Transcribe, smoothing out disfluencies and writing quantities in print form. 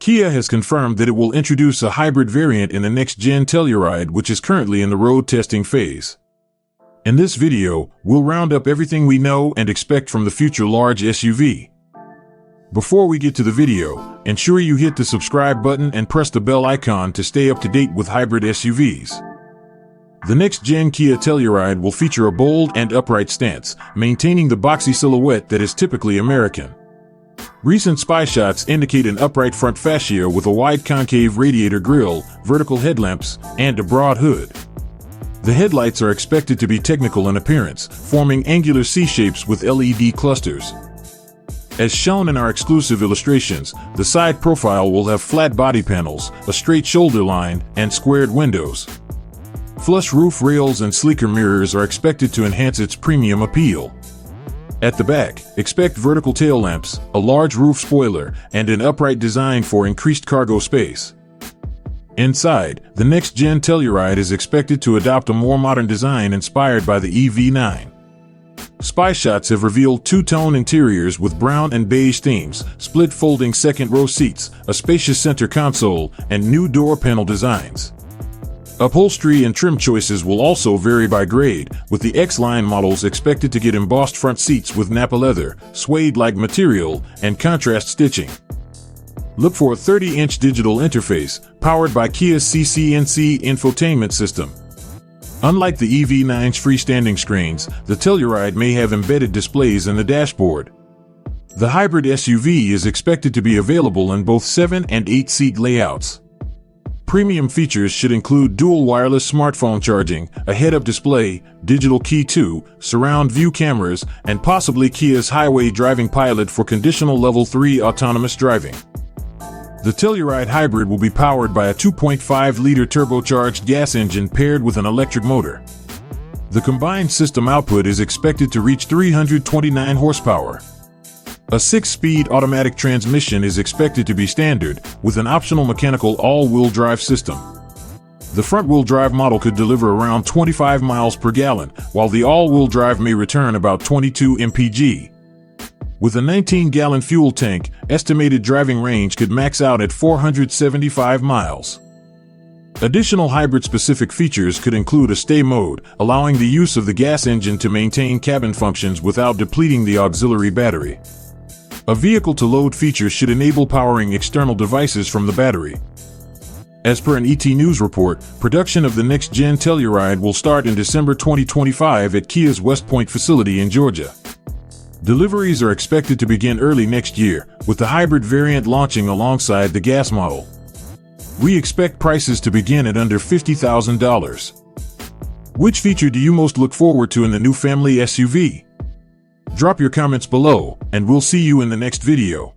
Kia has confirmed that it will introduce a hybrid variant in the next-gen Telluride, which is currently in the road testing phase. In this video, we'll round up everything we know and expect from the future large SUV. Before we get to the video, ensure you hit the subscribe button and press the bell icon to stay up to date with hybrid SUVs. The next-gen Kia Telluride will feature a bold and upright stance, maintaining the boxy silhouette that is typically American. Recent spy shots indicate an upright front fascia with a wide concave radiator grille, vertical headlamps, and a broad hood. The headlights are expected to be technical in appearance, forming angular C-shapes with LED clusters. As shown in our exclusive illustrations, the side profile will have flat body panels, a straight shoulder line, and squared windows. Flush roof rails and sleeker mirrors are expected to enhance its premium appeal. At the back, expect vertical tail lamps, a large roof spoiler, and an upright design for increased cargo space. Inside, the next-gen Telluride is expected to adopt a more modern design inspired by the EV9. Spy shots have revealed two-tone interiors with brown and beige themes, split folding second-row seats, a spacious center console, and new door panel designs. Upholstery and trim choices will also vary by grade, with the X-Line models expected to get embossed front seats with Nappa leather, suede-like material, and contrast stitching. Look for a 30-inch digital interface, powered by Kia's ccNC infotainment system. Unlike the EV9's freestanding screens, the Telluride may have embedded displays in the dashboard. The hybrid SUV is expected to be available in both 7- and 8-seat layouts. Premium features should include dual wireless smartphone charging, a head-up display, digital key 2, surround view cameras, and possibly Kia's highway driving pilot for conditional level 3 autonomous driving. The Telluride Hybrid will be powered by a 2.5-liter turbocharged gas engine paired with an electric motor. The combined system output is expected to reach 329 horsepower. A 6-speed automatic transmission is expected to be standard, with an optional mechanical all-wheel drive system. The front-wheel drive model could deliver around 25 miles per gallon, while the all-wheel drive may return about 22 mpg. With a 19-gallon fuel tank, estimated driving range could max out at 475 miles. Additional hybrid-specific features could include a stay mode, allowing the use of the gas engine to maintain cabin functions without depleting the auxiliary battery. A vehicle-to-load feature should enable powering external devices from the battery. As per an ET News report, production of the next-gen Telluride will start in December 2025 at Kia's West Point facility in Georgia. Deliveries are expected to begin early next year, with the hybrid variant launching alongside the gas model. We expect prices to begin at under $50,000. Which feature do you most look forward to in the new family SUV? Drop your comments below, and we'll see you in the next video.